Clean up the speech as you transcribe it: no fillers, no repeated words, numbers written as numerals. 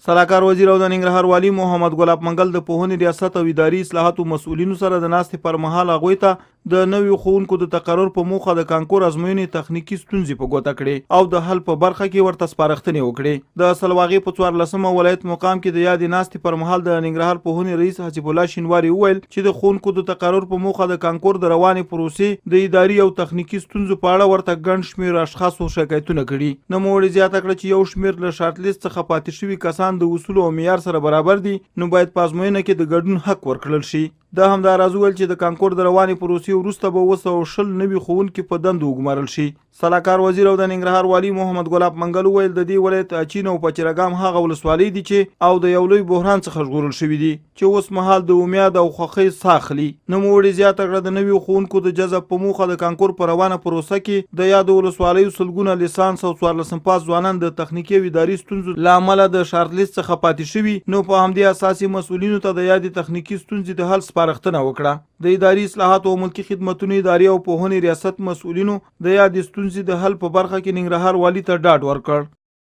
سلاکار وزیر او د ننګرهار والي محمد ګل اپ منګل د پوهنې ریاست او اداري اصلاحاتو مسؤلینو سره د ناستې پر مهال هغوی ته د نویو ښوونکو د تقرر په موخه د کانکور ازموینې تخنیکي ستونزې په ګوته کړې او د حل په برخه کې ورته سپارښتنې وکړې. د سلواغې په 14مه ولایت مقام کې د یادې ناستې پر مهال د ننګرهار پوهنې رئیس حسیب الله شینواري وویل چې د ښوونکو د تقرر په موخه د کانکور د روانې پروسې د اداري او تخنیکي ستونزو په اړه ورته ګڼ شمېر اشخاصو شکایتونه کړي. نوموړي زیاته کړه چې یو شمېر له شارټ لیست څخه پاتې شوي کسان د اصولو او معیار سره برابر دي، نو باید په ازموینه کې د ګډون حق ورکړل شي. د همداراز وویل چې د کانکور د روانې پروسې وروسته به 220 نوي ښوونکي په دندو وګمارل شي. سلاکار وزیر او د ننګرهار والي محمد ګل اپ منګل وویل د دې ولایت اچین او پچرګام هغه ولسوالۍ دي چې او د یو لوی بحران څخه ژغورل شوي دي چې اوس مهال د امید او خوښۍ ساه اخلي. نوموړي زیاته کړه د نویو ښوونکو د جذب په موخه د کانکور په روانه پروسه کې د یادو ولسوالیو سلګونه لیسانس او 14 پاس ځوانان د تخنیکي او اداري ستونزو له امله د شارټ لیست څخه پاتې شوي، نو په همدې اساسي مسؤلینو ته د یادې تخنیکي ستونزې د حل سپارښتنه وکړه. د اداري اصلاحاتو او ملکي خدمتونو اداري او پوهنې ریاست مسؤلینو د یادې ستونزې د حل په برخه کې ننګرهار والي ته ډاډ ورکړ.